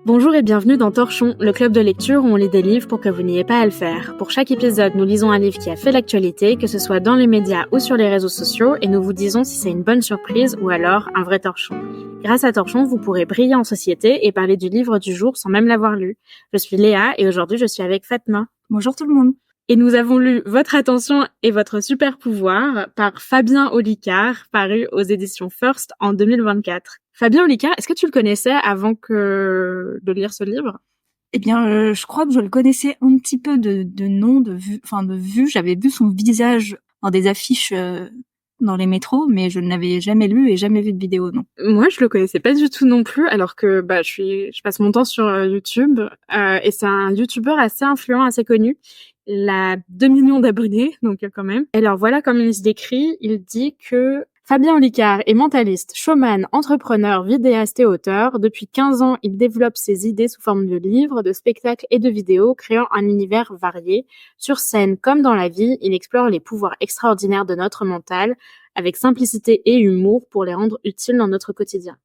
Bonjour et bienvenue dans Torchon, le club de lecture où on lit des livres pour que vous n'ayez pas à le faire. Pour chaque épisode, nous lisons un livre qui a fait l'actualité, que ce soit dans les médias ou sur les réseaux sociaux, et nous vous disons si c'est une bonne surprise ou alors un vrai torchon. Grâce à Torchon, vous pourrez briller en société et parler du livre du jour sans même l'avoir lu. Je suis Léa et aujourd'hui je suis avec Fatma. Bonjour tout le monde. Et nous avons lu Votre attention et votre super pouvoir par Fabien Olicard, paru aux éditions First en 2024. Fabien Olicard, est-ce que tu le connaissais avant de lire ce livre? Eh bien, je crois que je le connaissais un petit peu de nom, de vue. J'avais vu son visage dans des affiches dans les métros, mais je ne l'avais jamais lu et jamais vu de vidéo, non. Moi, je le connaissais pas du tout non plus, alors que je passe mon temps sur YouTube et c'est un YouTuber assez influent, assez connu. Il a 2 millions d'abonnés, donc quand même. Et alors voilà comme il se décrit, il dit que Fabien Olicard est mentaliste, showman, entrepreneur, vidéaste et auteur. Depuis 15 ans, il développe ses idées sous forme de livres, de spectacles et de vidéos, créant un univers varié. Sur scène comme dans la vie, il explore les pouvoirs extraordinaires de notre mental, avec simplicité et humour pour les rendre utiles dans notre quotidien.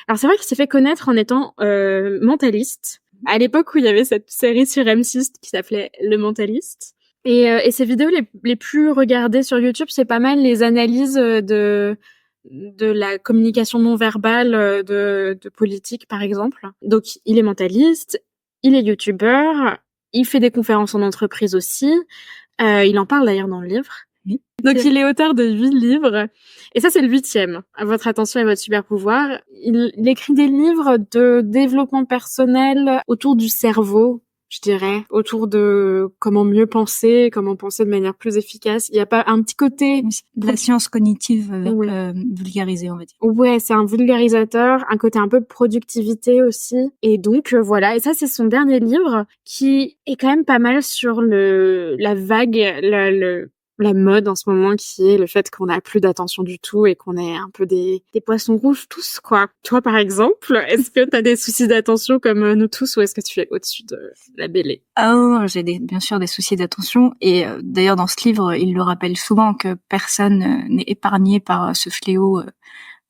Alors c'est vrai qu'il s'est fait connaître en étant mentaliste, à l'époque où il y avait cette série sur M6 qui s'appelait Le Mentaliste. Et ses vidéos les plus regardées sur YouTube, c'est pas mal les analyses de la communication non verbale de politique, par exemple. Donc, il est mentaliste, il est youtubeur, il fait des conférences en entreprise aussi. Il en parle d'ailleurs dans le livre. Oui. Donc, il est auteur de 8 livres. Et ça, c'est le 8e. À votre attention et votre super pouvoir. Il écrit des livres de développement personnel autour du cerveau, je dirais, autour de comment mieux penser, comment penser de manière plus efficace. Il y a pas un petit côté de la science cognitive oui. Vulgarisée, on va dire. Ouais, c'est un vulgarisateur, un côté un peu productivité aussi. Et donc voilà, et ça c'est son dernier livre qui est quand même pas mal sur la vague, la mode en ce moment, qui est le fait qu'on n'a plus d'attention du tout et qu'on est un peu des poissons rouges tous, quoi. Toi, par exemple, est-ce que t'as des soucis d'attention comme nous tous, ou est-ce que tu es au-dessus de la mêlée? Oh, j'ai bien sûr des soucis d'attention, et d'ailleurs dans ce livre, il le rappelle souvent que personne n'est épargné par ce fléau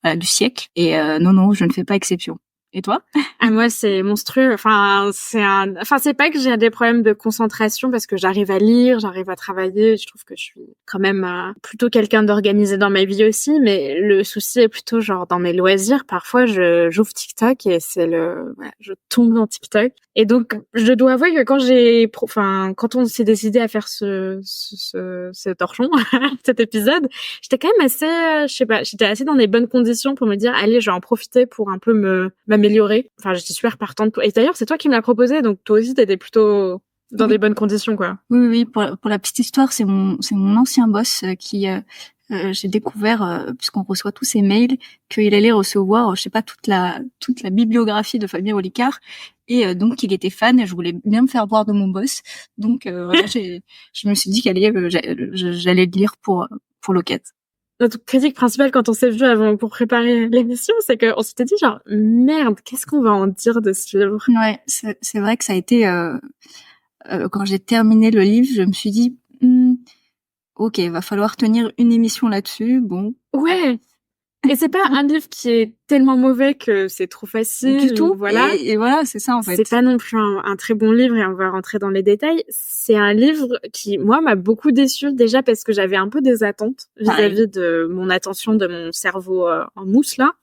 du siècle, et non, je ne fais pas exception. Et toi? Ah, moi, c'est monstrueux. Enfin, c'est pas que j'ai des problèmes de concentration parce que j'arrive à lire, j'arrive à travailler. Je trouve que je suis quand même plutôt quelqu'un d'organisé dans ma vie aussi. Mais le souci est plutôt genre dans mes loisirs. Parfois, j'ouvre TikTok et je tombe dans TikTok. Et donc, je dois avouer que quand on s'est décidé à faire ce torchon, cet épisode, j'étais quand même assez, j'étais assez dans des bonnes conditions pour me dire, allez, je vais en profiter pour un peu m'améliorer. Enfin, j'étais super partante. Et d'ailleurs, c'est toi qui me l'as proposé, donc toi aussi, t'étais plutôt dans des bonnes conditions, quoi. Oui. Pour la petite histoire, c'est mon ancien boss qui j'ai découvert, puisqu'on reçoit tous ces mails, qu'il allait recevoir, je sais pas, toute la bibliographie de Fabien Olicard, et donc il était fan, et je voulais bien me faire voir de mon boss. Donc voilà, je me suis dit j'allais le lire pour l'occasion. Notre critique principale quand on s'est vu pour préparer l'émission, c'est qu'on s'était dit genre merde, qu'est-ce qu'on va en dire de ce livre? Ouais, c'est vrai que ça a été quand j'ai terminé le livre, je me suis dit ok, va falloir tenir une émission là-dessus. Bon. Ouais. Et c'est pas un livre qui est tellement mauvais que c'est trop facile. Du tout. Voilà. Et voilà, c'est ça en fait. C'est pas non plus un très bon livre, et on va rentrer dans les détails. C'est un livre qui, moi, m'a beaucoup déçue, déjà parce que j'avais un peu des attentes vis-à-vis de mon attention, de mon cerveau en mousse là.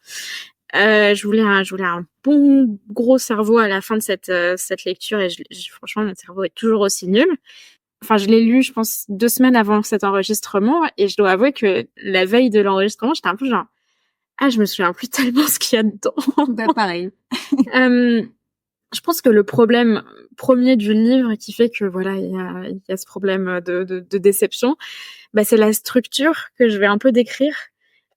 Je voulais un bon gros cerveau à la fin de cette lecture, et franchement, mon cerveau est toujours aussi nul. Enfin, je l'ai lu, je pense, 2 semaines avant cet enregistrement, et je dois avouer que la veille de l'enregistrement, j'étais un peu genre, je me souviens plus tellement ce qu'il y a dedans. Bah, pareil. Je pense que le problème premier du livre qui fait que voilà, il y a ce problème de déception, c'est la structure que je vais un peu décrire,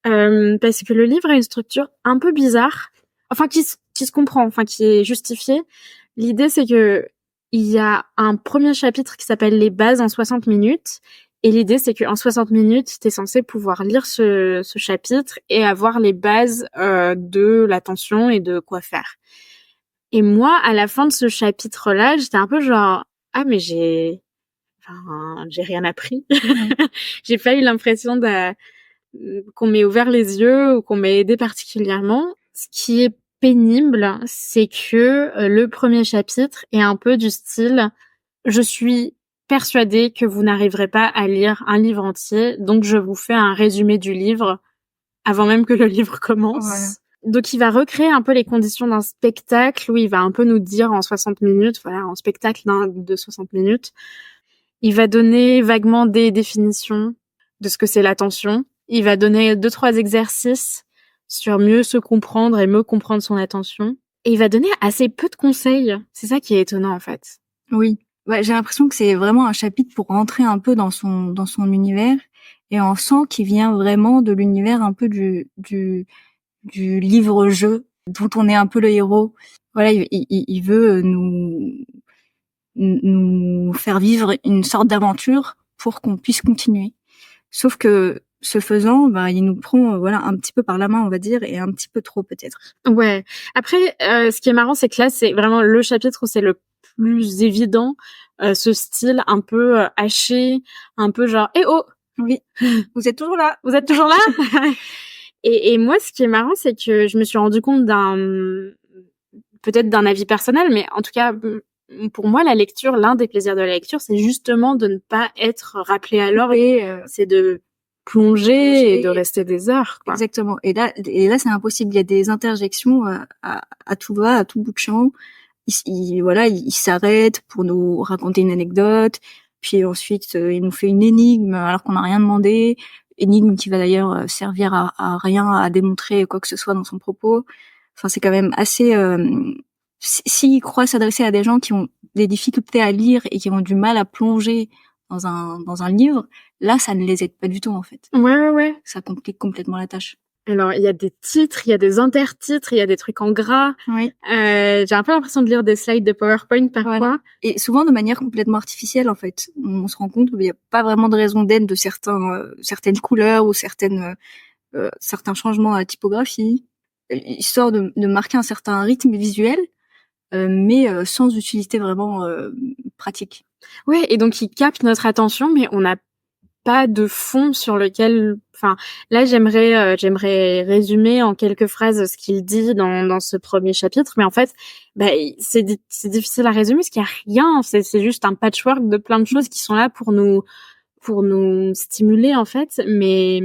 parce que le livre a une structure un peu bizarre, enfin qui se comprend, enfin qui est justifiée. L'idée, c'est que il y a un premier chapitre qui s'appelle Les bases en 60 minutes. Et l'idée, c'est qu'en 60 minutes, t'es censé pouvoir lire ce chapitre et avoir les bases de l'attention et de quoi faire. Et moi, à la fin de ce chapitre-là, j'étais un peu genre, mais j'ai rien appris. J'ai pas eu l'impression qu'on m'ait ouvert les yeux ou qu'on m'ait aidé particulièrement. Ce qui est pénible, c'est que le premier chapitre est un peu du style « Je suis persuadée que vous n'arriverez pas à lire un livre entier, donc je vous fais un résumé du livre avant même que le livre commence. » Voilà. Donc il va recréer un peu les conditions d'un spectacle où il va un peu nous dire en 60 minutes, voilà, un spectacle de 60 minutes. Il va donner vaguement des définitions de ce que c'est l'attention. Il va donner 2-3 exercices sur mieux se comprendre et mieux comprendre son attention. Et il va donner assez peu de conseils. C'est ça qui est étonnant, en fait. Oui. Ouais, j'ai l'impression que c'est vraiment un chapitre pour rentrer un peu dans son univers, et on sent qu'il vient vraiment de l'univers un peu du livre-jeu, dont on est un peu le héros. Voilà, il veut nous faire vivre une sorte d'aventure pour qu'on puisse continuer. Sauf que, ce faisant, bah, il nous prend, voilà, un petit peu par la main, on va dire, et un petit peu trop, peut-être. Ouais. Après, ce qui est marrant, c'est que là, c'est vraiment le chapitre où c'est le plus évident, ce style un peu haché, un peu genre « Eh oh !» Oui. Vous êtes toujours là? Vous êtes toujours là? Et moi, ce qui est marrant, c'est que je me suis rendu compte peut-être d'un avis personnel, mais en tout cas, pour moi, la lecture, l'un des plaisirs de la lecture, c'est justement de ne pas être rappelé à l'ordre, c'est de plonger et de rester des heures, quoi. Exactement. Et là, c'est impossible. Il y a des interjections à tout va, à tout bout de champ. Il s'arrête pour nous raconter une anecdote, puis ensuite il nous fait une énigme alors qu'on n'a rien demandé, énigme qui va d'ailleurs servir à rien, à démontrer quoi que ce soit dans son propos. Enfin, c'est quand même assez s'il croit s'adresser à des gens qui ont des difficultés à lire et qui ont du mal à plonger dans un livre, là ça ne les aide pas du tout, en fait. Ouais. Ça complique complètement la tâche. Alors, il y a des titres, il y a des intertitres, il y a des trucs en gras. Oui. J'ai un peu l'impression de lire des slides de PowerPoint parfois. Voilà. Et souvent de manière complètement artificielle, en fait. On se rend compte qu'il n'y a pas vraiment de raison d'être de certaines couleurs ou certains changements à la typographie, histoire de marquer un certain rythme visuel, mais sans utilité vraiment pratique. Ouais, et donc il capte notre attention, mais on n'a pas de fond sur lequel, enfin, là j'aimerais résumer en quelques phrases ce qu'il dit dans ce premier chapitre, mais en fait, c'est difficile à résumer parce qu'il y a rien, c'est juste un patchwork de plein de choses qui sont là pour nous stimuler, en fait. Mais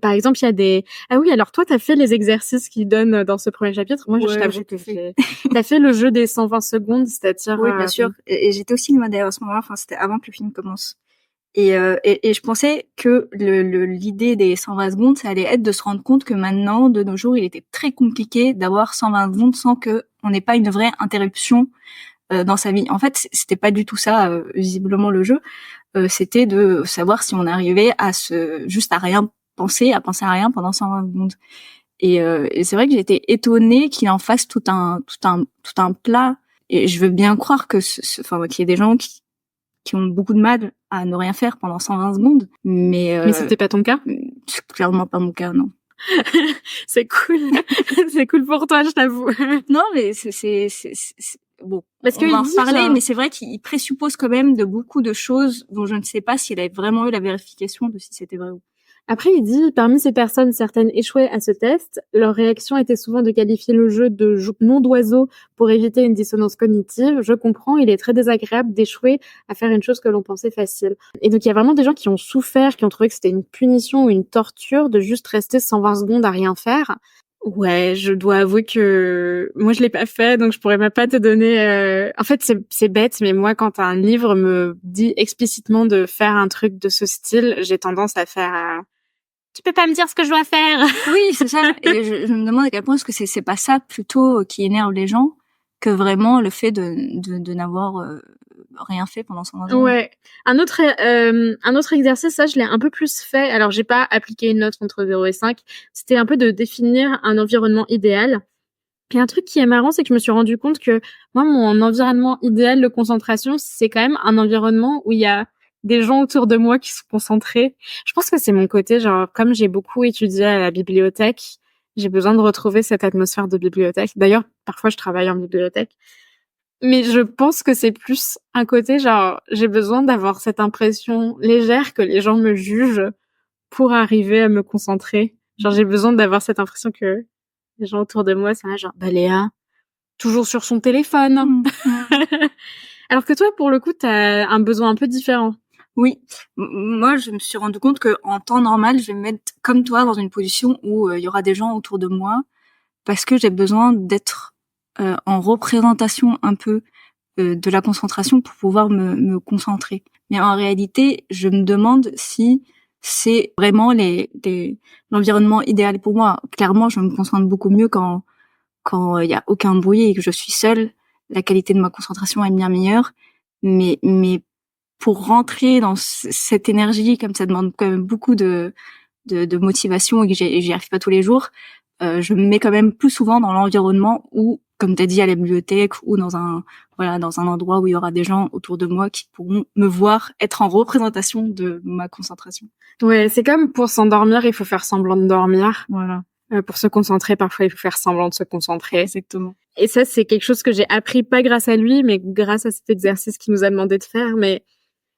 par exemple, il y a ah oui, alors toi t'as fait les exercices qu'il donne dans ce premier chapitre. Moi, je t'avoue que t'as fait le jeu des 120 secondes, c'est-à-dire oui, bien sûr. Et j'étais aussi nommée à ce moment-là, enfin c'était avant que le film commence. Et je pensais que l'idée des 120 secondes, ça allait être de se rendre compte que maintenant, de nos jours, il était très compliqué d'avoir 120 secondes sans que on n'ait pas une vraie interruption dans sa vie. En fait, c'était pas du tout ça, visiblement, le jeu. C'était de savoir si on arrivait juste à rien penser, à penser à rien pendant 120 secondes. Et c'est vrai que j'étais étonnée qu'il en fasse tout un plat. Et je veux bien croire que qu'il y ait des gens qui ont beaucoup de mal à ne rien faire pendant 120 secondes, mais c'était pas ton cas? C'est clairement pas mon cas, non. C'est cool. C'est cool pour toi, je t'avoue. Non, mais c'est bon. Parce on va en reparler, mais c'est vrai qu'il présuppose quand même de beaucoup de choses dont je ne sais pas s'il a vraiment eu la vérification de si c'était vrai ou pas. Après, il dit, parmi ces personnes, certaines échouaient à ce test. Leur réaction était souvent de qualifier le jeu de nom d'oiseau pour éviter une dissonance cognitive. Je comprends, il est très désagréable d'échouer à faire une chose que l'on pensait facile. Et donc, il y a vraiment des gens qui ont souffert, qui ont trouvé que c'était une punition ou une torture de juste rester 120 secondes à rien faire. Ouais, je dois avouer que moi je l'ai pas fait, donc je pourrais même pas te donner. En fait, c'est bête, mais moi quand un livre me dit explicitement de faire un truc de ce style, j'ai tendance à faire. Tu peux pas me dire ce que je dois faire. Oui, c'est ça. Et je me demande à quel point est-ce que c'est pas ça plutôt qui énerve les gens que vraiment le fait de n'avoir rien fait pendant 120 secondes. Ouais. Un autre exercice, ça je l'ai un peu plus fait. Alors j'ai pas appliqué une note entre 0 et 5. C'était un peu de définir un environnement idéal. Et un truc qui est marrant, c'est que je me suis rendu compte que moi, mon environnement idéal de concentration, c'est quand même un environnement où il y a des gens autour de moi qui sont concentrés. Je pense que c'est mon côté, genre, comme j'ai beaucoup étudié à la bibliothèque, j'ai besoin de retrouver cette atmosphère de bibliothèque. D'ailleurs, parfois, je travaille en bibliothèque. Mais je pense que c'est plus un côté, genre, j'ai besoin d'avoir cette impression légère que les gens me jugent pour arriver à me concentrer. Genre, j'ai besoin d'avoir cette impression que Les gens autour de moi, c'est là genre, bah Léa, toujours sur son téléphone. Alors que toi, pour le coup, t'as un besoin un peu différent. Oui, moi je me suis rendu compte que en temps normal, je vais me mettre comme toi dans une position où il y aura des gens autour de moi parce que j'ai besoin d'être en représentation un peu de la concentration pour pouvoir me concentrer. Mais en réalité, je me demande si c'est vraiment l'environnement idéal pour moi. Clairement, je me concentre beaucoup mieux quand il y a aucun bruit et que je suis seule. La qualité de ma concentration est bien meilleure. Mais pour rentrer dans cette énergie, comme ça demande quand même beaucoup de motivation et que j'y arrive pas tous les jours, je me mets quand même plus souvent dans l'environnement où, comme t'as dit, à la bibliothèque ou dans un endroit où il y aura des gens autour de moi qui pourront me voir être en représentation de ma concentration. Ouais, c'est comme pour s'endormir, il faut faire semblant de dormir. Voilà. Pour se concentrer, parfois, il faut faire semblant de se concentrer. Exactement. Et ça, c'est quelque chose que j'ai appris, pas grâce à lui, mais grâce à cet exercice qu'il nous a demandé de faire. Mais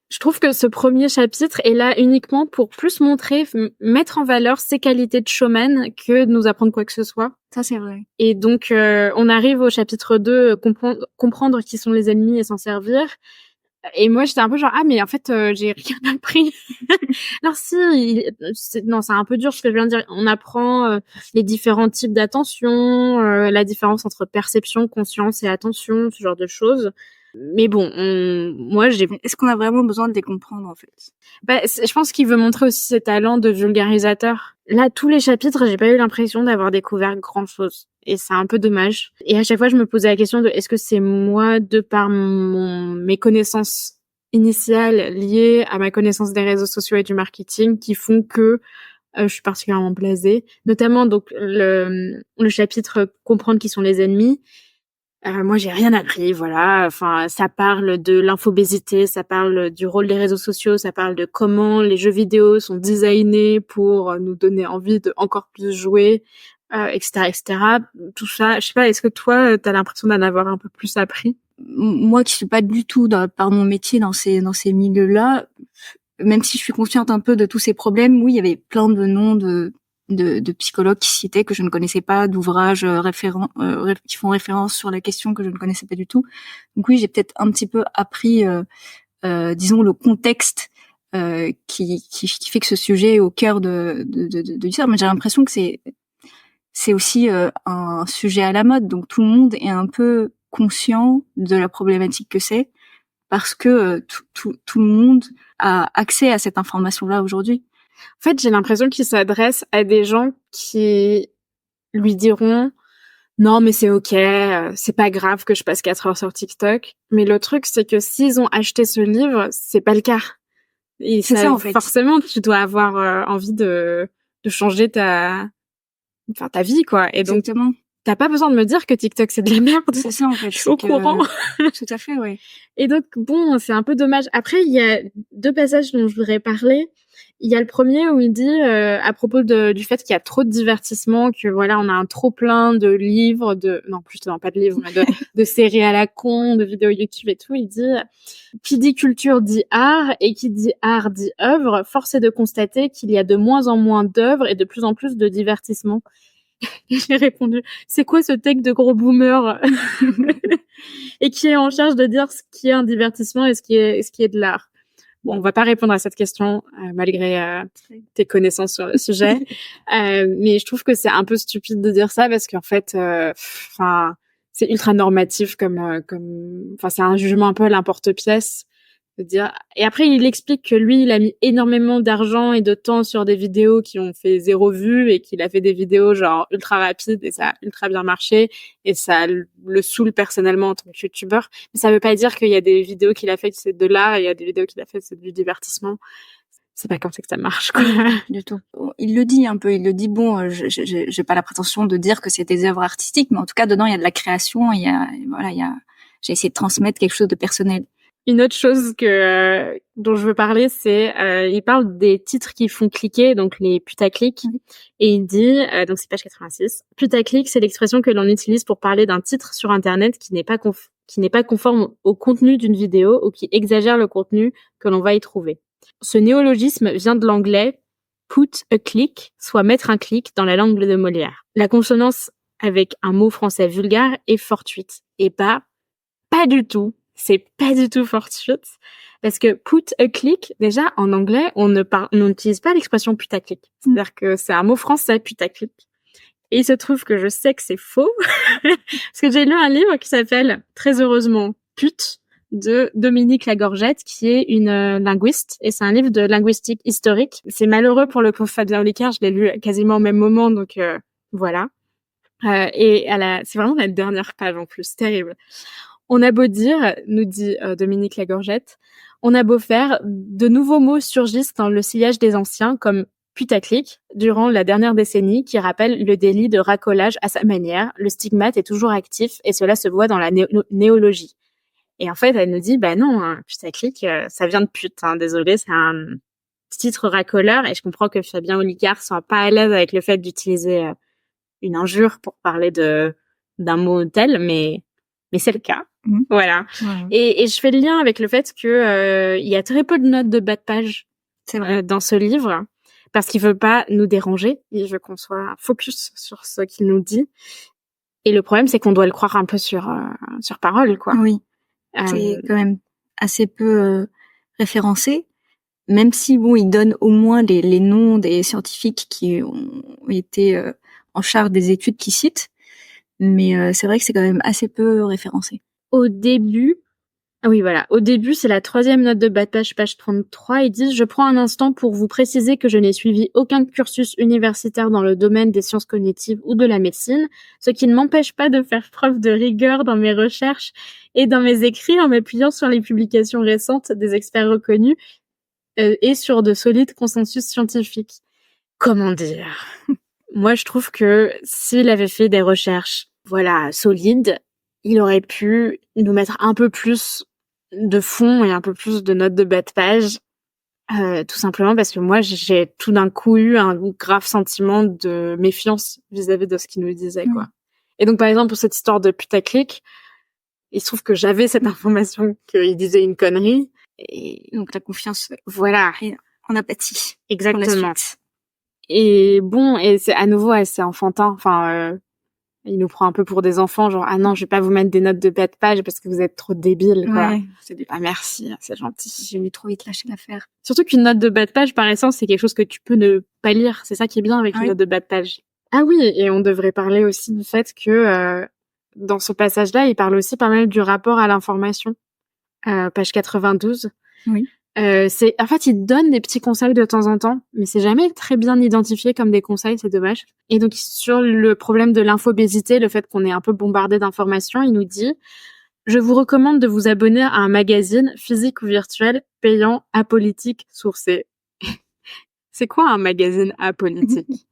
je trouve que ce premier chapitre est là uniquement pour plus montrer, mettre en valeur ses qualités de showman que de nous apprendre quoi que ce soit. Ça, c'est vrai. Et donc, on arrive au chapitre 2, comprendre qui sont les ennemis et s'en servir. Et moi, j'étais un peu genre, ah, mais en fait, j'ai rien appris. Alors si, non, c'est un peu dur ce que je viens de dire. On apprend les différents types d'attention, la différence entre perception, conscience et attention, ce genre de choses. Mais bon, moi, Est-ce qu'on a vraiment besoin de les comprendre, en fait? Bah, je pense qu'il veut montrer aussi ses talents de vulgarisateur. Là, tous les chapitres, j'ai pas eu l'impression d'avoir découvert grand-chose. Et c'est un peu dommage. Et à chaque fois, je me posais la question de est-ce que c'est moi, de par mes connaissances initiales liées à ma connaissance des réseaux sociaux et du marketing, qui font que je suis particulièrement blasée. Notamment, donc, le chapitre comprendre qui sont les ennemis. Moi, j'ai rien appris, voilà. Enfin, ça parle de l'infobésité, ça parle du rôle des réseaux sociaux, ça parle de comment les jeux vidéo sont designés pour nous donner envie de encore plus jouer, etc., etc. Tout ça, je sais pas. Est-ce que toi, t'as l'impression d'en avoir un peu plus appris? Moi, qui suis pas du tout par mon métier dans ces milieux-là, même si je suis consciente un peu de tous ces problèmes, oui, il y avait plein de noms de psychologues qui citaient que je ne connaissais pas, d'ouvrages qui font référence sur la question que je ne connaissais pas du tout. Donc oui, j'ai peut-être un petit peu appris, disons, le contexte qui fait que ce sujet est au cœur de l'histoire. Mais j'ai l'impression que c'est aussi un sujet à la mode. Donc tout le monde est un peu conscient de la problématique que c'est, parce que tout le monde a accès à cette information-là aujourd'hui. En fait, j'ai l'impression qu'il s'adresse à des gens qui lui diront non, mais c'est ok, c'est pas grave que je passe 4 heures sur TikTok. Mais le truc, c'est que s'ils ont acheté ce livre, c'est pas le cas. Et c'est ça, en fait. Forcément, tu dois avoir envie de changer ta vie, quoi. Et donc, exactement. T'as pas besoin de me dire que TikTok c'est de la merde. C'est ça, en fait. Je suis au courant. Tout à fait, oui. Et donc, bon, c'est un peu dommage. Après, il y a 2 passages dont je voudrais parler. Il y a le premier où il dit, à propos du fait qu'il y a trop de divertissement, que voilà, on a un trop plein de livres, pas de livres, mais de séries à la con, de vidéos YouTube et tout. Il dit, qui dit culture dit art, et qui dit art dit œuvre. Force est de constater qu'il y a de moins en moins d'œuvres et de plus en plus de divertissement. Et j'ai répondu, c'est quoi ce tech de gros boomer et qui est en charge de dire ce qui est un divertissement et ce qui est de l'art. Bon, on va pas répondre à cette question malgré tes connaissances sur le sujet, mais je trouve que c'est un peu stupide de dire ça parce qu'en fait, c'est ultra normatif comme, c'est un jugement un peu à l'emporte-pièce. De dire. Et après, il explique que lui, il a mis énormément d'argent et de temps sur des vidéos qui ont fait 0 vue et qu'il a fait des vidéos genre ultra rapides et ça a ultra bien marché et ça le saoule personnellement en tant que youtubeur. Mais ça veut pas dire qu'il y a des vidéos qu'il a fait que c'est de l'art et il y a des vidéos qu'il a fait c'est du divertissement. C'est pas comme ça que ça marche, quoi. Du tout. Il le dit un peu, bon, j'ai pas la prétention de dire que c'est des œuvres artistiques, mais en tout cas, dedans, il y a de la création, j'ai essayé de transmettre quelque chose de personnel. Une autre chose dont je veux parler, c'est il parle des titres qui font cliquer, donc les putaclics, et il dit donc c'est page 86. Putaclic, c'est l'expression que l'on utilise pour parler d'un titre sur internet qui n'est pas conforme au contenu d'une vidéo ou qui exagère le contenu que l'on va y trouver. Ce néologisme vient de l'anglais put a click, soit mettre un clic dans la langue de Molière. La consonance avec un mot français vulgaire et fortuite. Et pas du tout. C'est pas du tout fortuite. Parce que put a click, déjà, en anglais, on n'utilise pas l'expression putaclic. C'est-à-dire que c'est un mot français, putaclic. Et il se trouve que je sais que c'est faux. Parce que j'ai lu un livre qui s'appelle, très heureusement, Pute, de Dominique Lagorgette, qui est une linguiste. Et c'est un livre de linguistique historique. C'est malheureux pour le pauvre Fabien Olicard. Je l'ai lu quasiment au même moment, donc voilà. Et c'est vraiment la dernière page en plus. Terrible. On a beau dire, nous dit Dominique Lagorgette, on a beau faire, de nouveaux mots surgissent dans le sillage des anciens, comme putaclic, durant la dernière décennie, qui rappelle le délit de racolage à sa manière. Le stigmate est toujours actif, et cela se voit dans la néologie. Et en fait, elle nous dit, bah non, hein, putaclic, ça vient de pute, hein, désolé, c'est un titre racoleur, et je comprends que Fabien Olicard soit pas à l'aise avec le fait d'utiliser une injure pour parler d'un mot tel, mais c'est le cas. Voilà. Ouais. Et je fais le lien avec le fait que il y a très peu de notes de bas de page dans ce livre, parce qu'il veut pas nous déranger, il veut qu'on soit focus sur ce qu'il nous dit. Et le problème, c'est qu'on doit le croire un peu sur parole, quoi. Oui. C'est quand même assez peu référencé, même si bon, il donne au moins les noms des scientifiques qui ont été en charge des études qu'il cite, mais c'est vrai que c'est quand même assez peu référencé. Au début, c'est la 3e note de bas de page 33. Ils disent « Je prends un instant pour vous préciser que je n'ai suivi aucun cursus universitaire dans le domaine des sciences cognitives ou de la médecine, ce qui ne m'empêche pas de faire preuve de rigueur dans mes recherches et dans mes écrits en m'appuyant sur les publications récentes des experts reconnus et sur de solides consensus scientifiques. » Comment dire? Moi, je trouve que s'il avait fait des recherches, solides, il aurait pu nous mettre un peu plus de fond et un peu plus de notes de bas de page, tout simplement parce que moi, j'ai tout d'un coup eu un grave sentiment de méfiance vis-à-vis de ce qu'il nous disait, quoi. Et donc, par exemple, pour cette histoire de putaclic, il se trouve que j'avais cette information qu'il disait une connerie, et donc la confiance, en apathie. Exactement. Et bon, et c'est à nouveau assez enfantin, enfin... il nous prend un peu pour des enfants, genre, ah non, je vais pas vous mettre des notes de bas de page parce que vous êtes trop débiles, quoi. Ouais. C'est des, ah merci, c'est gentil. J'ai mis trop vite lâcher l'affaire. Surtout qu'une note de bas de page, par essence, c'est quelque chose que tu peux ne pas lire. C'est ça qui est bien avec une note de bas de page. Ah oui, et on devrait parler aussi du fait que, dans ce passage-là, il parle aussi pas mal du rapport à l'information. Page 92. Oui. En fait, il donne des petits conseils de temps en temps, mais c'est jamais très bien identifié comme des conseils, c'est dommage. Et donc, sur le problème de l'infobésité, le fait qu'on est un peu bombardé d'informations, il nous dit « Je vous recommande de vous abonner à un magazine, physique ou virtuel, payant, apolitique, sourcé. » C'est quoi un magazine apolitique?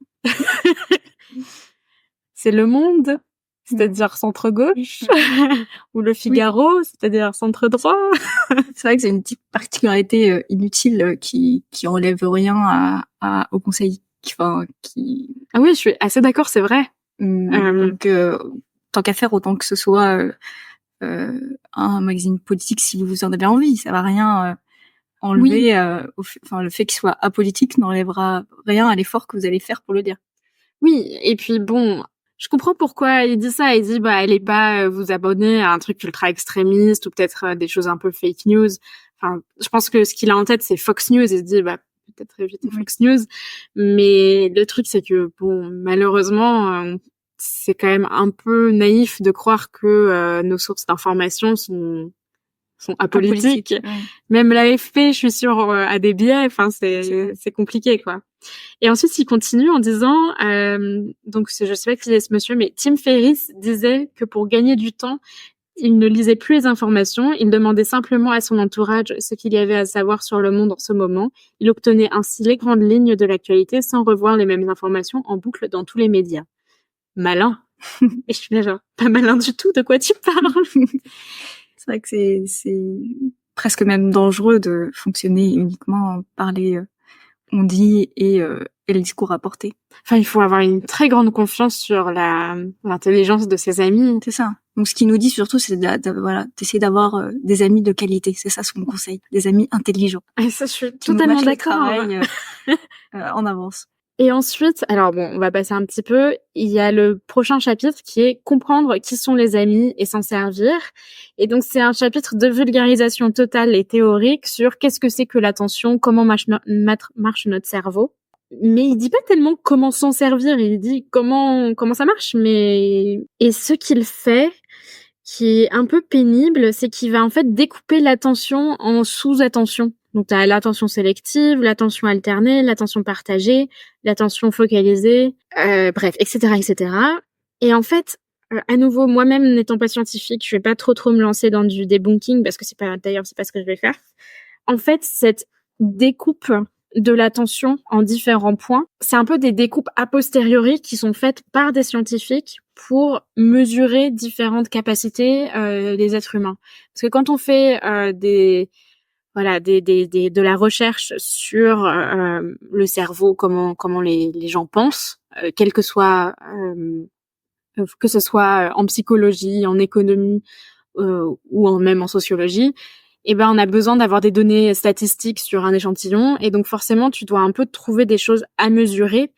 C'est Le Monde, c'est-à-dire centre-gauche, ou Le Figaro, c'est-à-dire centre-droit. C'est vrai que c'est une petite particularité inutile qui enlève rien au conseil. Ah oui, je suis assez d'accord, c'est vrai. Donc, tant qu'à faire, autant que ce soit un magazine politique si vous en avez envie. Ça va rien enlever. Le fait qu'il soit apolitique n'enlèvera rien à l'effort que vous allez faire pour le dire. Oui, et puis bon... Je comprends pourquoi il dit ça. Il dit, allez pas vous abonner à un truc ultra extrémiste ou peut-être des choses un peu fake news. Enfin, je pense que ce qu'il a en tête, c'est Fox News. Il se dit, peut-être éviter Fox News. Mais le truc, c'est que, bon, malheureusement, c'est quand même un peu naïf de croire que nos sources d'information sont apolitiques. Même l'AFP, je suis sûre, a des biais. Enfin, c'est compliqué, quoi. Et ensuite, il continue en disant, donc je sais pas qui est ce monsieur, mais Tim Ferriss disait que pour gagner du temps, il ne lisait plus les informations, il demandait simplement à son entourage ce qu'il y avait à savoir sur le monde en ce moment. Il obtenait ainsi les grandes lignes de l'actualité sans revoir les mêmes informations en boucle dans tous les médias. Malin. Et je suis là genre, pas malin du tout, de quoi tu parles? C'est vrai que c'est presque même dangereux de fonctionner uniquement par les on dit et le discours apporté. Enfin, il faut avoir une très grande confiance sur l'intelligence de ses amis. C'est ça. Donc, ce qu'il nous dit surtout, c'est d'essayer d'avoir des amis de qualité. C'est ça son conseil. Des amis intelligents. Et ça, je suis totalement d'accord. En avance. Et ensuite, alors bon, on va passer un petit peu. Il y a le prochain chapitre qui est comprendre qui sont les amis et s'en servir. Et donc, c'est un chapitre de vulgarisation totale et théorique sur qu'est-ce que c'est que l'attention, comment marche notre cerveau. Mais il dit pas tellement comment s'en servir, il dit comment ça marche. Et ce qu'il fait, qui est un peu pénible, c'est qu'il va en fait découper l'attention en sous-attention. Donc, tu as l'attention sélective, l'attention alternée, l'attention partagée, l'attention focalisée, bref, etc., etc. Et en fait, à nouveau, moi-même n'étant pas scientifique, je vais pas trop me lancer dans du debunking parce que c'est pas ce que je vais faire. En fait, cette découpe de l'attention en différents points, c'est un peu des découpes a posteriori qui sont faites par des scientifiques pour mesurer différentes capacités des êtres humains. Parce que quand on fait de la recherche sur le cerveau, comment les gens pensent, que ce soit en psychologie, en économie ou même en sociologie, eh ben on a besoin d'avoir des données statistiques sur un échantillon, et donc forcément tu dois un peu trouver des choses à mesurer,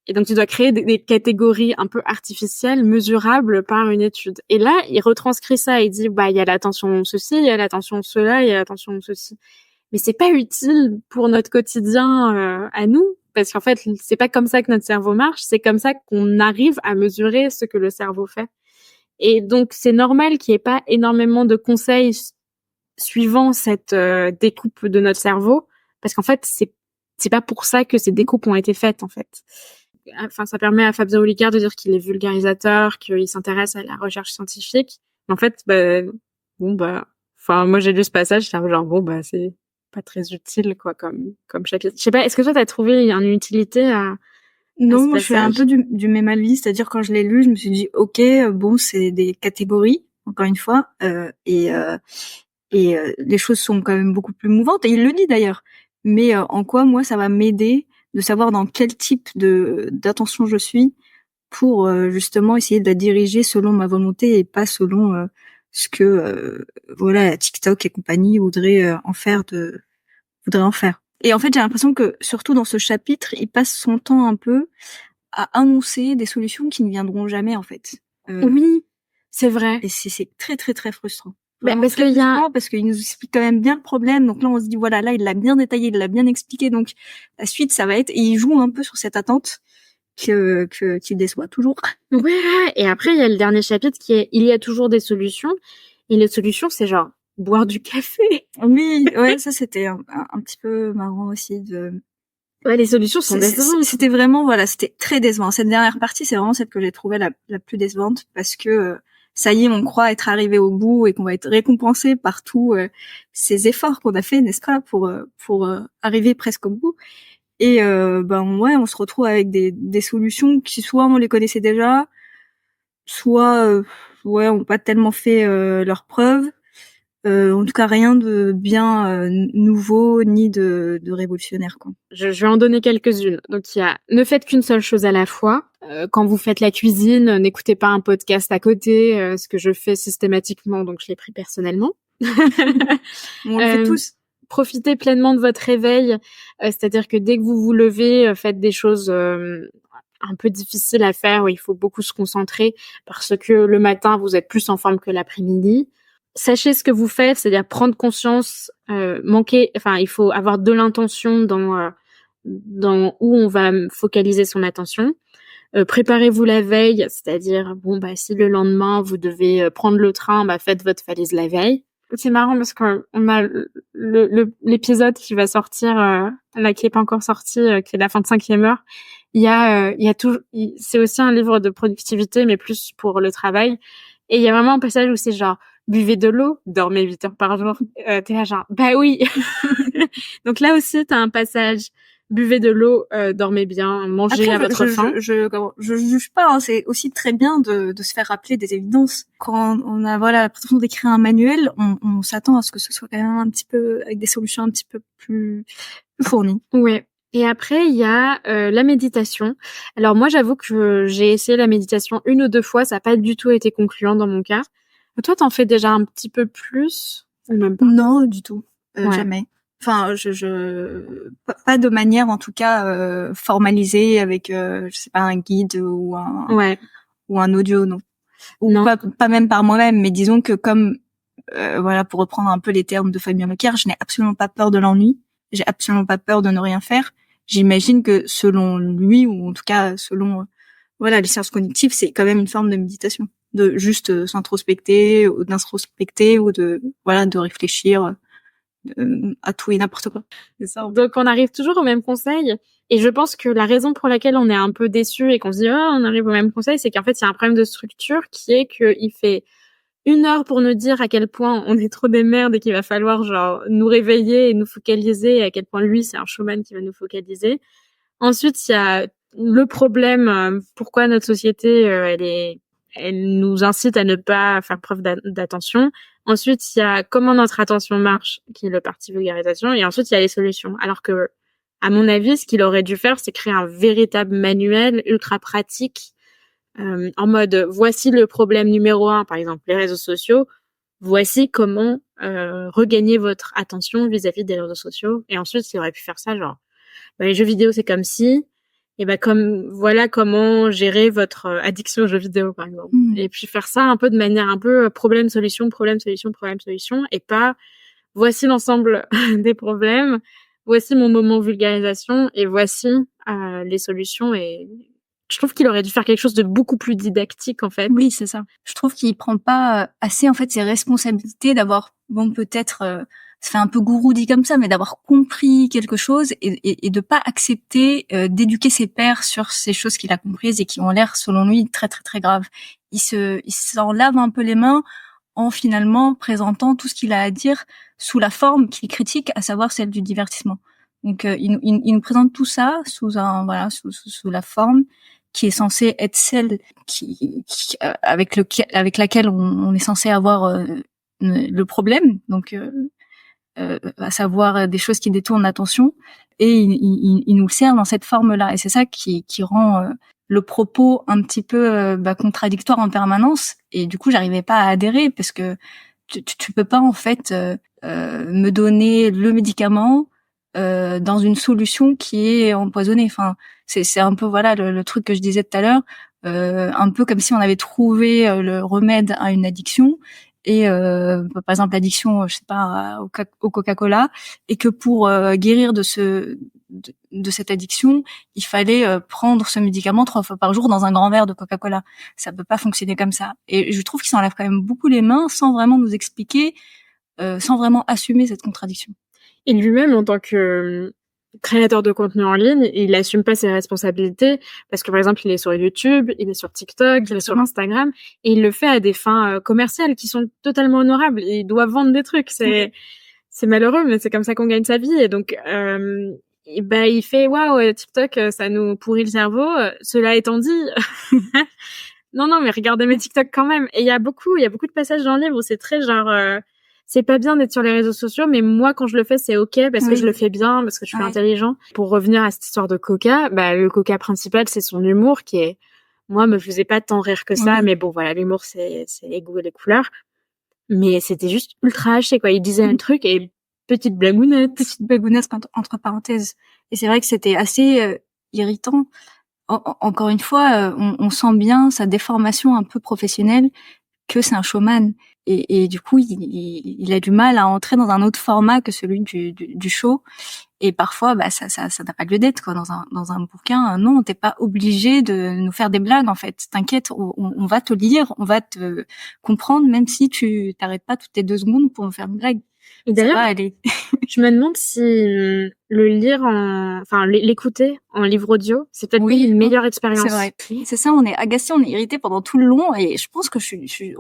et donc tu dois créer des catégories un peu artificielles, mesurables par une étude. Et là, il retranscrit ça, il dit il y a l'attention ceci, il y a l'attention cela, il y a l'attention ceci. Mais c'est pas utile pour notre quotidien à nous, parce qu'en fait, c'est pas comme ça que notre cerveau marche, c'est comme ça qu'on arrive à mesurer ce que le cerveau fait. Et donc, c'est normal qu'il n'y ait pas énormément de conseils suivant cette découpe de notre cerveau, parce qu'en fait, c'est pas pour ça que ces découpes ont été faites, en fait. Enfin, ça permet à Fabien Olicard de dire qu'il est vulgarisateur, qu'il s'intéresse à la recherche scientifique. Mais en fait, moi j'ai lu ce passage, j'étais genre c'est pas très utile quoi comme chapitre. Je sais pas, est-ce que toi t'as trouvé une utilité à Non, moi je fais un peu du même avis, c'est-à-dire quand je l'ai lu, je me suis dit ok, bon c'est des catégories encore une fois, et les choses sont quand même beaucoup plus mouvantes, et il le dit d'ailleurs. Mais en quoi moi ça va m'aider de savoir dans quel type d'attention je suis pour justement essayer de la diriger selon ma volonté et pas selon ce que TikTok et compagnie voudraient en faire. Et en fait, j'ai l'impression que surtout dans ce chapitre, il passe son temps un peu à annoncer des solutions qui ne viendront jamais en fait. Oui, c'est vrai. Et c'est très très très frustrant. Parce qu'il nous explique quand même bien le problème. Donc là, on se dit voilà, là il l'a bien détaillé, il l'a bien expliqué. Donc la suite, ça va être, et il joue un peu sur cette attente qui déçoit toujours. Ouais. Et après, il y a le dernier chapitre qui est il y a toujours des solutions. Et les solutions, c'est genre boire du café. Oui, ouais, ça c'était un petit peu marrant aussi Ouais, les solutions sont décevantes. C'était vraiment, c'était très décevant. Cette dernière partie, c'est vraiment celle que j'ai trouvée la plus décevante, parce que ça y est, on croit être arrivé au bout et qu'on va être récompensé par tous ces efforts qu'on a fait, n'est-ce pas, pour arriver presque au bout. Et on se retrouve avec des solutions qui soit on les connaissait déjà, soit ont pas tellement fait leurs preuves. En tout cas, rien de bien nouveau ni de révolutionnaire, quoi. Je vais en donner quelques-unes. Donc, il y a ne faites qu'une seule chose à la fois. Quand vous faites la cuisine, n'écoutez pas un podcast à côté, ce que je fais systématiquement, donc je l'ai pris personnellement. On le fait tous. Profitez pleinement de votre réveil, c'est-à-dire que dès que vous vous levez, faites des choses un peu difficiles à faire, où il faut beaucoup se concentrer, parce que le matin, vous êtes plus en forme que l'après-midi. Sachez ce que vous faites, c'est-à-dire prendre conscience, il faut avoir de l'intention dans où on va focaliser son attention. Préparez-vous la veille, c'est-à-dire si le lendemain vous devez prendre le train, faites votre valise la veille. C'est marrant parce qu'on a l'épisode qui va sortir, là qui est pas encore sorti, qui est la fin de 5e heure. Il y a tout, c'est aussi un livre de productivité, mais plus pour le travail. Et il y a vraiment un passage où c'est genre buvez de l'eau, dormez 8 heures par jour. T'es là genre oui. Donc là aussi t'as un passage. Buvez de l'eau, dormez bien, mangez à votre faim. Je juge pas, hein, c'est aussi très bien de se faire rappeler des évidences. Quand on a la prétention d'écrire un manuel, on s'attend à ce que ce soit quand même un petit peu avec des solutions un petit peu plus fournies. Ouais. Et après il y a la méditation. Alors moi j'avoue que j'ai essayé la méditation 1 ou 2 fois, ça n'a pas du tout été concluant dans mon cas. Toi t'en fais déjà un petit peu plus ou même pas? Non, du tout. Jamais. Enfin, pas de manière en tout cas formalisée avec je sais pas un guide ou un audio, non. Ou non. pas même par moi-même, mais disons que comme voilà, pour reprendre un peu les termes de Fabien Leclerc, je n'ai absolument pas peur de l'ennui, j'ai absolument pas peur de ne rien faire. J'imagine que selon lui, ou en tout cas selon voilà les sciences cognitives, c'est quand même une forme de méditation, de juste s'introspecter ou d'introspecter ou de voilà de réfléchir à tout et n'importe quoi. C'est ça. Donc on arrive toujours au même conseil. Et je pense que la raison pour laquelle on est un peu déçu et qu'on se dit on arrive au même conseil, c'est qu'en fait il y a un problème de structure qui est qu'il fait 1 heure pour nous dire à quel point on est trop des merdes et qu'il va falloir genre nous réveiller et nous focaliser, et à quel point lui c'est un showman qui va nous focaliser. Ensuite il y a le problème, pourquoi notre société elle nous incite à ne pas faire preuve d'attention. Ensuite, il y a comment notre attention marche, qui est le parti vulgarisation. Et ensuite, il y a les solutions. Alors que, à mon avis, ce qu'il aurait dû faire, c'est créer un véritable manuel ultra pratique, en mode, voici le problème numéro 1, par exemple, les réseaux sociaux. Voici comment regagner votre attention vis-à-vis des réseaux sociaux. Et ensuite, il aurait pu faire ça, genre, les jeux vidéo, c'est comme si, et comme voilà comment gérer votre addiction aux jeux vidéo par exemple. Et puis faire ça un peu de manière un peu problème solution, et pas voici l'ensemble des problèmes, voici mon moment vulgarisation et voici les solutions. Et je trouve qu'il aurait dû faire quelque chose de beaucoup plus didactique en fait. Oui, c'est ça. Je trouve qu'il prend pas assez en fait ses responsabilités d'avoir peut-être ça fait un peu gourou dit comme ça, mais d'avoir compris quelque chose et de pas accepter d'éduquer ses pairs sur ces choses qu'il a comprises et qui ont l'air, selon lui, très très très graves. Il s'en lave un peu les mains en finalement présentant tout ce qu'il a à dire sous la forme qu'il critique, à savoir celle du divertissement. Donc il nous présente tout ça sous la forme qui est censée être celle avec laquelle on est censé avoir le problème. Donc à savoir des choses qui détournent l'attention, et il nous le sert dans cette forme-là. Et c'est ça qui rend le propos un petit peu contradictoire en permanence. Et du coup, j'arrivais pas à adhérer parce que tu peux pas en fait me donner le médicament dans une solution qui est empoisonnée. Enfin, c'est un peu voilà le truc que je disais tout à l'heure, un peu comme si on avait trouvé le remède à une addiction. Et par exemple l'addiction, je sais pas, au Coca-Cola, et que pour guérir de cette addiction, il fallait prendre ce médicament 3 fois par jour dans un grand verre de Coca-Cola. Ça peut pas fonctionner comme ça. Et je trouve qu'il s'en lave quand même beaucoup les mains sans vraiment nous expliquer, sans vraiment assumer cette contradiction. Et lui-même, en tant que créateur de contenu en ligne, il assume pas ses responsabilités parce que par exemple il est sur YouTube, il est sur TikTok, il est sur Instagram et il le fait à des fins commerciales qui sont totalement honorables. Il doit vendre des trucs, c'est malheureux mais c'est comme ça qu'on gagne sa vie. Et donc il fait waouh, TikTok ça nous pourrit le cerveau. Cela étant dit non mais regardez mes TikTok quand même. Et il y a beaucoup de passages dans le livre où c'est très genre c'est pas bien d'être sur les réseaux sociaux, mais moi, quand je le fais, c'est ok parce que je le fais bien, parce que je suis intelligent. Pour revenir à cette histoire de Coca, le Coca principal, c'est son humour qui est, moi, me faisait pas tant rire que ça, mais bon, voilà, l'humour, c'est les goûts et les couleurs. Mais c'était juste ultra haché, quoi. Il disait un truc et petite blagounette entre parenthèses. Et c'est vrai que c'était assez irritant. Encore une fois, on sent bien sa déformation un peu professionnelle, que c'est un showman. Et du coup, il a du mal à entrer dans un autre format que celui du show. Et parfois, ça n'a pas lieu d'être, quoi. Dans un bouquin, non, t'es pas obligé de nous faire des blagues, en fait. T'inquiète, on va te lire, on va te comprendre, même si tu t'arrêtes pas toutes les 2 secondes pour me faire une blague. Et d'ailleurs, je me demande si l'écouter en livre audio, c'est peut-être une meilleure expérience. C'est vrai. C'est ça, on est agacé, on est irrité pendant tout le long, et je pense que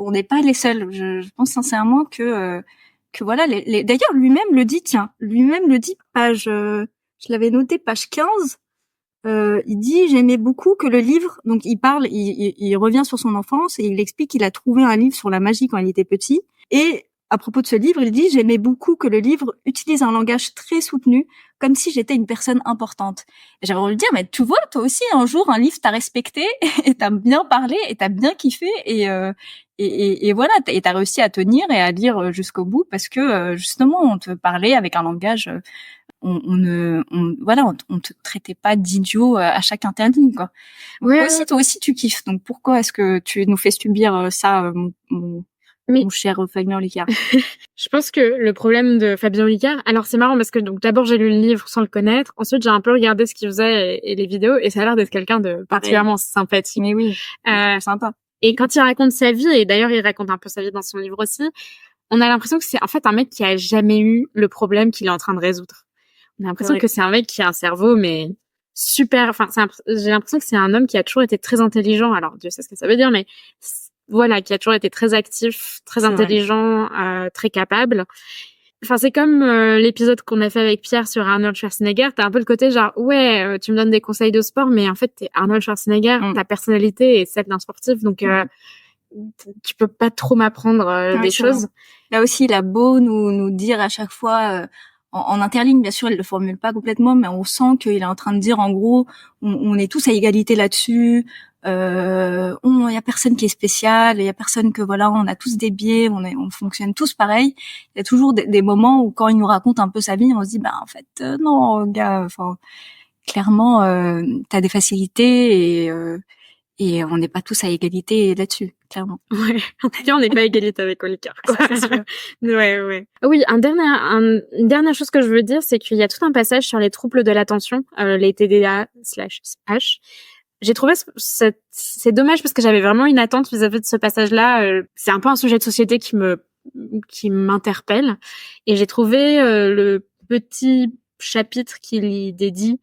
on n'est pas les seuls. Je pense sincèrement que voilà, d'ailleurs lui-même le dit, page, je l'avais noté, page 15. Il dit, j'aimais beaucoup que le livre, donc il revient sur son enfance et il explique qu'il a trouvé un livre sur la magie quand il était petit. Et à propos de ce livre, il dit, j'aimais beaucoup que le livre utilise un langage très soutenu, comme si j'étais une personne importante. Et j'avais envie de dire, mais tu vois, toi aussi, un jour, un livre t'a respecté et t'as bien parlé et t'as bien kiffé, et et voilà, t'as réussi à tenir et à lire jusqu'au bout parce que justement on te parlait avec un langage, on te traitait pas d'idiot à chaque interligne, quoi. Ouais. Toi aussi tu kiffes, donc pourquoi est-ce que tu nous fais subir ça, mon cher Fabien Olicard? Je pense que le problème de Fabien Olicard, alors c'est marrant parce que donc d'abord j'ai lu le livre sans le connaître, ensuite j'ai un peu regardé ce qu'il faisait et les vidéos, et ça a l'air d'être quelqu'un de particulièrement sympathique. Mais oui, sympa. Et quand il raconte sa vie, et d'ailleurs il raconte un peu sa vie dans son livre aussi, on a l'impression que c'est en fait un mec qui a jamais eu le problème qu'il est en train de résoudre. On a l'impression que c'est un mec qui a un cerveau, mais super, enfin, j'ai l'impression que c'est un homme qui a toujours été très intelligent. Alors, Dieu sait ce que ça veut dire, mais voilà, qui a toujours été très actif, très intelligent, très capable. Enfin, c'est comme l'épisode qu'on a fait avec Pierre sur Arnold Schwarzenegger. T'as un peu le côté genre, ouais, tu me donnes des conseils de sport, mais en fait, t'es Arnold Schwarzenegger, ta personnalité est celle d'un sportif, donc tu peux pas trop m'apprendre des choses. Vrai. Là aussi, il a beau nous dire à chaque fois, en interligne, bien sûr, il le formule pas complètement, mais on sent qu'il est en train de dire, en gros, on est tous à égalité là-dessus. Il y a personne qui est spécial, il y a personne que voilà, on a tous des biais, on fonctionne tous pareil. Il y a toujours des moments où quand il nous raconte un peu sa vie, on se dit bah en fait non gars, enfin clairement t'as des facilités et on n'est pas tous à égalité là-dessus, clairement. Ouais, en tout cas, on n'est pas à égalité avec Olicard, quoi. Ouais. Oui, une dernière chose que je veux dire, c'est qu'il y a tout un passage sur les troubles de l'attention, les TDA/H. J'ai trouvé c'est dommage parce que j'avais vraiment une attente vis-à-vis de ce passage-là. C'est un peu un sujet de société qui m'interpelle, et j'ai trouvé le petit chapitre qu'il y dédie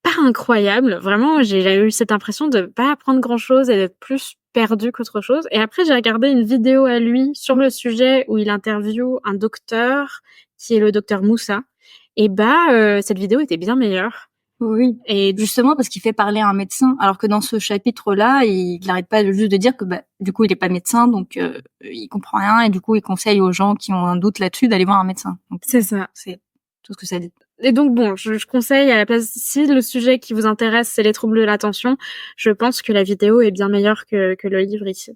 pas incroyable. Vraiment, j'ai eu cette impression de pas apprendre grand-chose et d'être plus perdue qu'autre chose. Et après, j'ai regardé une vidéo à lui sur le sujet où il interviewe un docteur qui est le docteur Moussa. Et cette vidéo était bien meilleure. Oui, et justement parce qu'il fait parler à un médecin, alors que dans ce chapitre-là, il n'arrête pas juste de dire que du coup il est pas médecin, donc il comprend rien, et du coup il conseille aux gens qui ont un doute là-dessus d'aller voir un médecin. Donc, c'est ça, c'est tout ce que ça dit. Et donc bon, je conseille à la place, si le sujet qui vous intéresse c'est les troubles de l'attention, je pense que la vidéo est bien meilleure que le livre ici.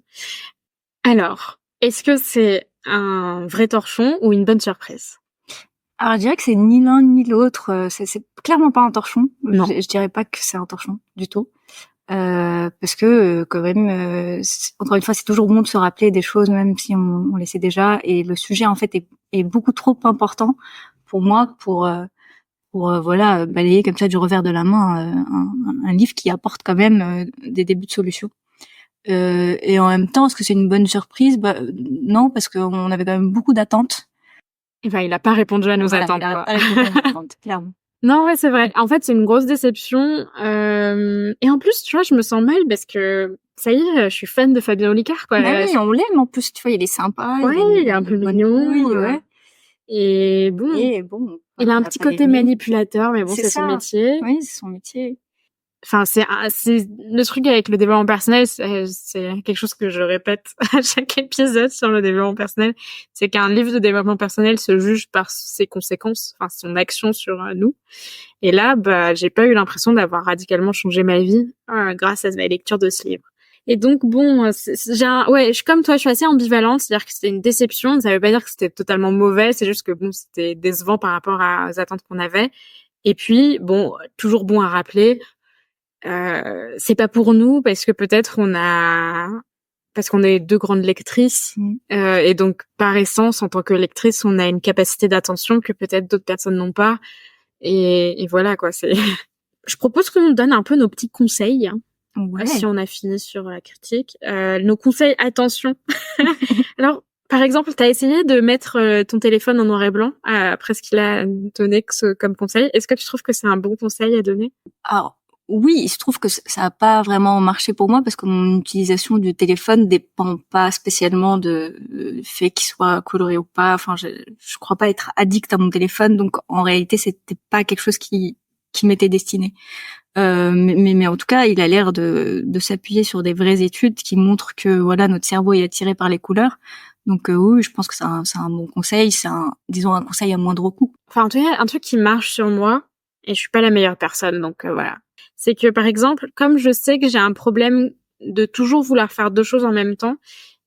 Alors, est-ce que c'est un vrai torchon ou une bonne surprise? Alors je dirais que c'est ni l'un ni l'autre. C'est clairement pas un torchon. Non. Je dirais pas que c'est un torchon du tout. Parce que quand même, encore une fois, c'est toujours bon de se rappeler des choses, même si on les sait déjà. Et le sujet en fait est beaucoup trop important pour moi pour voilà balayer comme ça du revers de la main un livre qui apporte quand même des débuts de solutions. Et en même temps, est-ce que c'est une bonne surprise? Non, parce qu'on avait quand même beaucoup d'attentes. Et il a pas répondu à nos attentes. Il a pas répondu à nos attentes, clairement. Non, ouais, c'est vrai. En fait, c'est une grosse déception. Et en plus, tu vois, je me sens mal parce que ça y est, je suis fan de Fabien Olicard, quoi. Bah oui, on l'aime en plus. Tu vois, il est sympa. Ouais, il est un peu mignon. Oui, ouais. Et bon, il a un petit côté manipulateur, mais bon, c'est son métier. Oui, c'est son métier. Enfin, c'est le truc avec le développement personnel, c'est quelque chose que je répète à chaque épisode sur le développement personnel, c'est qu'un livre de développement personnel se juge par ses conséquences, enfin son action sur nous. Et là, j'ai pas eu l'impression d'avoir radicalement changé ma vie grâce à la lecture de ce livre. Et donc bon, je suis comme toi, je suis assez ambivalente, c'est-à-dire que c'était une déception, ça veut pas dire que c'était totalement mauvais, c'est juste que bon, c'était décevant par rapport aux attentes qu'on avait. Et puis bon, toujours bon à rappeler, c'est pas pour nous parce que peut-être parce qu'on est deux grandes lectrices et donc par essence en tant que lectrice on a une capacité d'attention que peut-être d'autres personnes n'ont pas et voilà quoi. C'est je propose qu'on donne un peu nos petits conseils si on a fini sur la critique, nos conseils attention. Alors par exemple, t'as essayé de mettre ton téléphone en noir et blanc après ce qu'il a donné comme conseil. Est-ce que tu trouves que c'est un bon conseil à donner? Alors oui, il se trouve que ça a pas vraiment marché pour moi parce que mon utilisation du téléphone dépend pas spécialement du fait qu'il soit coloré ou pas. Enfin, je crois pas être addict à mon téléphone, donc en réalité, c'était pas quelque chose qui m'était destiné. Mais en tout cas, il a l'air de s'appuyer sur des vraies études qui montrent que voilà, notre cerveau est attiré par les couleurs. Donc oui, je pense que c'est un bon conseil. C'est un conseil à moindre coût. Enfin, en tout cas, un truc qui marche sur moi, et je suis pas la meilleure personne, donc voilà. C'est que, par exemple, comme je sais que j'ai un problème de toujours vouloir faire deux choses en même temps,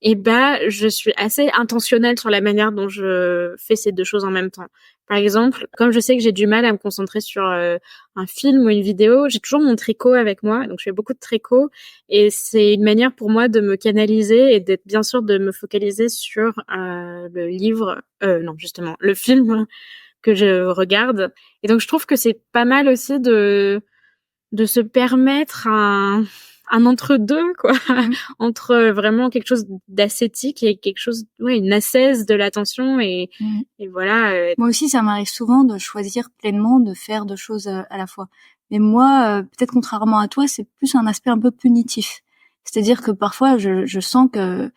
et bah je suis assez intentionnelle sur la manière dont je fais ces deux choses en même temps. Par exemple, comme je sais que j'ai du mal à me concentrer sur un film ou une vidéo, j'ai toujours mon tricot avec moi, donc je fais beaucoup de tricot et c'est une manière pour moi de me canaliser et d'être bien sûr de me focaliser sur le livre, non justement le film que je regarde. Et donc je trouve que c'est pas mal aussi de se permettre un entre-deux, quoi, entre vraiment quelque chose d'ascétique et quelque chose, ouais, une ascèse de l'attention et voilà. Moi aussi, ça m'arrive souvent de choisir pleinement de faire deux choses à la fois. Mais moi, peut-être contrairement à toi, c'est plus un aspect un peu punitif. C'est-à-dire que parfois, je sens que,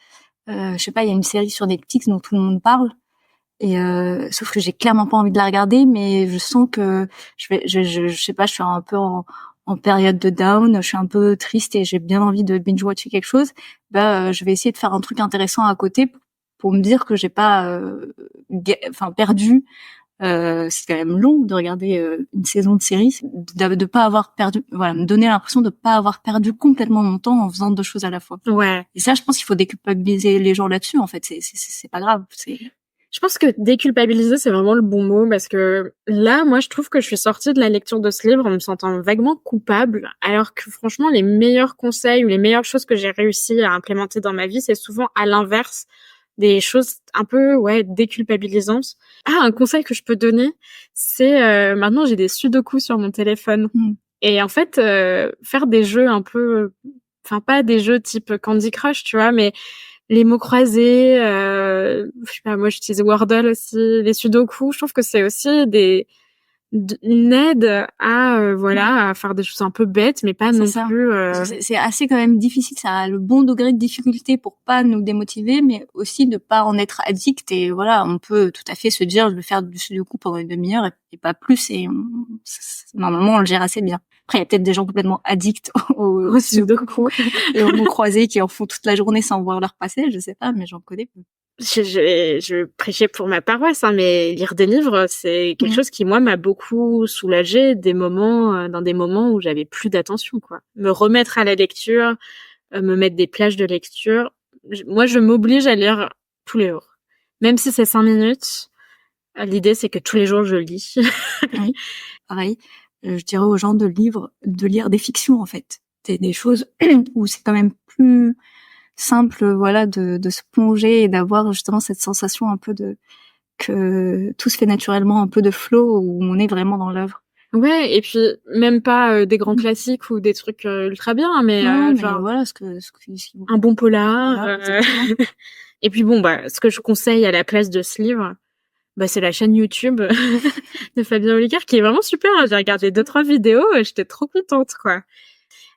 je sais pas, il y a une série sur Netflix dont tout le monde parle. Et sauf que j'ai clairement pas envie de la regarder, mais je sens que je sais pas, je suis un peu en période de down, je suis un peu triste et j'ai bien envie de binge-watcher quelque chose. Je vais essayer de faire un truc intéressant à côté pour me dire que j'ai pas, perdu. C'est quand même long de regarder une saison de série, de pas avoir perdu, voilà, me donner l'impression de pas avoir perdu complètement mon temps en faisant deux choses à la fois. Ouais. Et ça, je pense qu'il faut déculpabiliser les gens là-dessus. En fait, c'est pas grave. Je pense que déculpabiliser, c'est vraiment le bon mot parce que là, moi, je trouve que je suis sortie de la lecture de ce livre en me sentant vaguement coupable, alors que franchement, les meilleurs conseils ou les meilleures choses que j'ai réussi à implémenter dans ma vie, c'est souvent à l'inverse des choses un peu, ouais, déculpabilisantes. Ah, un conseil que je peux donner, c'est maintenant j'ai des sudoku sur mon téléphone. Et en fait, faire des jeux un peu, enfin pas des jeux type Candy Crush, tu vois, mais les mots croisés, je sais pas, moi j'utilise Wordle aussi, les sudoku, je trouve que c'est aussi une aide à voilà, à faire des choses un peu bêtes mais pas non plus c'est assez quand même difficile, ça a le bon degré de difficulté pour pas nous démotiver mais aussi de pas en être addict et voilà, on peut tout à fait se dire je vais faire du sudoku pendant une demi-heure et pas plus et normalement on le gère assez bien. Après, il y a peut-être des gens complètement addicts au sudoku et aux mots croisés qui en font toute la journée sans voir leur passer, je sais pas, mais j'en connais peu. Je prêchais pour ma paroisse, hein, mais lire des livres, c'est quelque chose qui, moi, m'a beaucoup soulagée dans des moments où j'avais plus d'attention, quoi. Me remettre à la lecture, me mettre des plages de lecture. Moi, je m'oblige à lire tous les jours. Même si c'est 5 minutes, l'idée, c'est que tous les jours, je lis. Oui, pareil. Je dirais aux gens de lire des fictions, en fait. Des choses où c'est quand même plus simple, voilà, de se plonger et d'avoir justement cette sensation un peu que tout se fait naturellement, un peu de flow où on est vraiment dans l'œuvre. Ouais, et puis même pas des grands classiques ou des trucs ultra bien, mais genre voilà un bon polar. Voilà, et puis bon, ce que je conseille à la place de ce livre, c'est la chaîne YouTube de Fabien Olicard qui est vraiment super. J'ai regardé 2-3 vidéos, j'étais trop contente, quoi.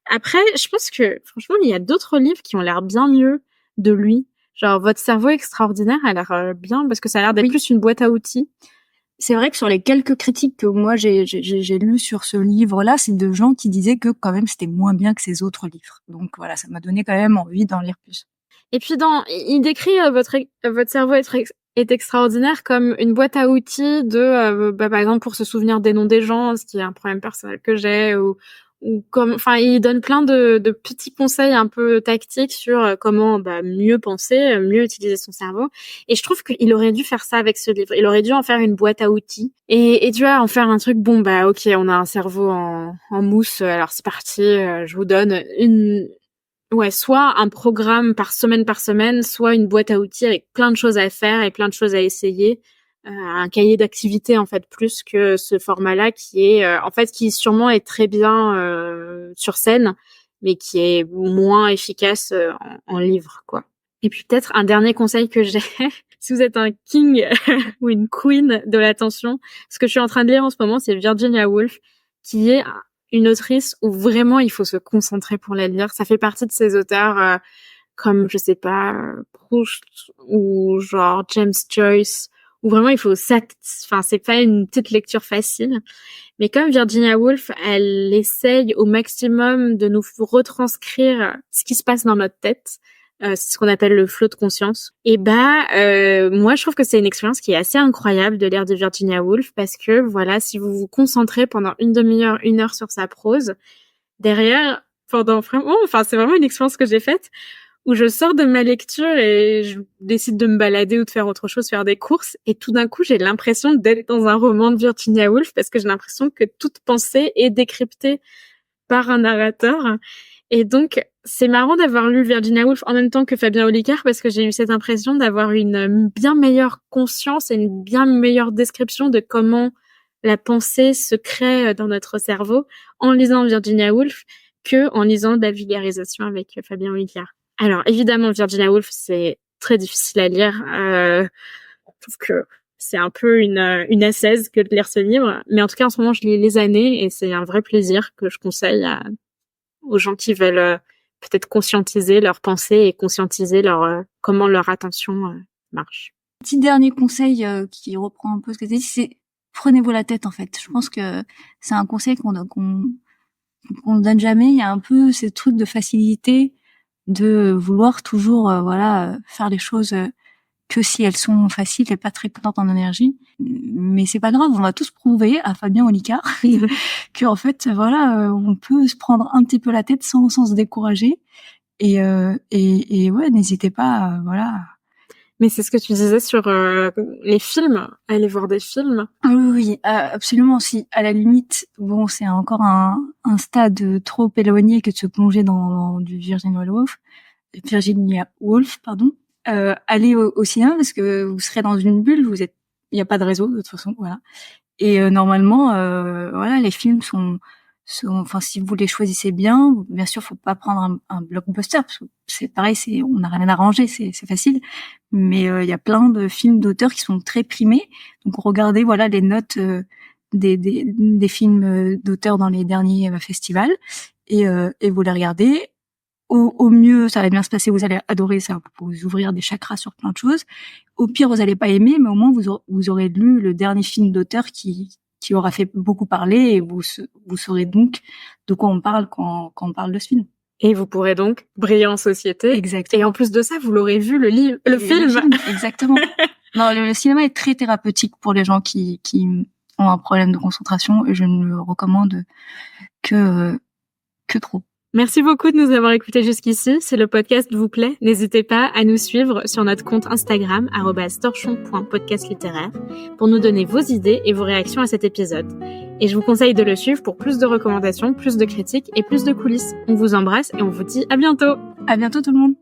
Après, je pense que, franchement, il y a d'autres livres qui ont l'air bien mieux de lui. Genre, Votre cerveau extraordinaire a l'air bien, parce que ça a l'air d'être plus une boîte à outils. C'est vrai que sur les quelques critiques que moi j'ai lues sur ce livre-là, c'est de gens qui disaient que quand même c'était moins bien que ses autres livres. Donc voilà, ça m'a donné quand même envie d'en lire plus. Et puis il décrit votre cerveau est extraordinaire comme une boîte à outils de, par exemple, pour se souvenir des noms des gens, ce qui est un problème personnel que j'ai, ou comme, enfin, il donne plein de petits conseils un peu tactiques sur comment mieux penser, mieux utiliser son cerveau. Et je trouve qu'il aurait dû faire ça avec ce livre. Il aurait dû en faire une boîte à outils et tu vois, en faire un truc. Bon ok, on a un cerveau en mousse. Alors c'est parti. Je vous donne soit un programme par semaine, soit une boîte à outils avec plein de choses à faire et plein de choses à essayer. Un cahier d'activités en fait plus que ce format-là qui est qui sûrement est très bien sur scène, mais qui est moins efficace en livre, quoi. Et puis peut-être un dernier conseil que j'ai, si vous êtes un king ou une queen de l'attention, ce que je suis en train de lire en ce moment, c'est Virginia Woolf, qui est une autrice où vraiment il faut se concentrer pour la lire. Ça fait partie de ces auteurs comme, je sais pas, Proust ou genre James Joyce, où vraiment il faut c'est pas une petite lecture facile. Mais comme Virginia Woolf, elle essaye au maximum de nous retranscrire ce qui se passe dans notre tête. C'est ce qu'on appelle le flot de conscience. Et moi je trouve que c'est une expérience qui est assez incroyable de lire de Virginia Woolf parce que voilà, si vous vous concentrez pendant une demi-heure, 1 heure sur sa prose, derrière, c'est vraiment une expérience que j'ai faite où je sors de ma lecture et je décide de me balader ou de faire autre chose, faire des courses, et tout d'un coup, j'ai l'impression d'être dans un roman de Virginia Woolf parce que j'ai l'impression que toute pensée est décryptée par un narrateur. Et donc, c'est marrant d'avoir lu Virginia Woolf en même temps que Fabien Olicard parce que j'ai eu cette impression d'avoir une bien meilleure conscience et une bien meilleure description de comment la pensée se crée dans notre cerveau en lisant Virginia Woolf que en lisant de la vulgarisation avec Fabien Olicard. Alors, évidemment, Virginia Woolf, c'est très difficile à lire. Je trouve que c'est un peu une ascèse que de lire ce livre. Mais en tout cas, en ce moment, je lis Les Années et c'est un vrai plaisir que je conseille aux gens qui veulent peut-être conscientiser leurs pensées et conscientiser comment leur attention marche. Petit dernier conseil qui reprend un peu ce que tu as dit, c'est prenez-vous la tête en fait. Je pense que c'est un conseil qu'on ne donne jamais. Il y a un peu ces trucs de facilité, de vouloir toujours faire les choses que si elles sont faciles et pas très coûtantes en énergie. Mais c'est pas grave, on va tous prouver à Fabien Olicard que en fait on peut se prendre un petit peu la tête sans se décourager et ouais, n'hésitez pas Mais c'est ce que tu disais sur les films, aller voir des films. Ah oui, absolument. Si à la limite, bon, c'est encore un stade trop éloigné que de se plonger dans du Virginia Woolf, pardon. Allez au cinéma parce que vous serez dans une bulle, il y a pas de réseau de toute façon, voilà. Et normalement, les films sont, enfin, si vous les choisissez bien sûr, faut pas prendre un blockbuster parce que c'est pareil, on n'a rien à ranger, c'est facile. Mais il y a plein de films d'auteurs qui sont très primés, donc regardez les notes des films d'auteurs dans les derniers festivals et vous les regardez. Au mieux, ça va bien se passer, vous allez adorer, ça va vous ouvrir des chakras sur plein de choses. Au pire, vous allez pas aimer, mais au moins vous aurez lu le dernier film d'auteur qui aura fait beaucoup parler et vous saurez donc de quoi on parle quand on parle de ce film. Et vous pourrez donc briller en société. Exactement. Et en plus de ça, vous l'aurez vu le film. Exactement. Non, le cinéma est très thérapeutique pour les gens qui ont un problème de concentration et je ne le recommande que trop. Merci beaucoup de nous avoir écoutés jusqu'ici. Si le podcast vous plaît, n'hésitez pas à nous suivre sur notre compte Instagram @torchon.podcastlittéraire pour nous donner vos idées et vos réactions à cet épisode. Et je vous conseille de le suivre pour plus de recommandations, plus de critiques et plus de coulisses. On vous embrasse et on vous dit à bientôt. À bientôt tout le monde.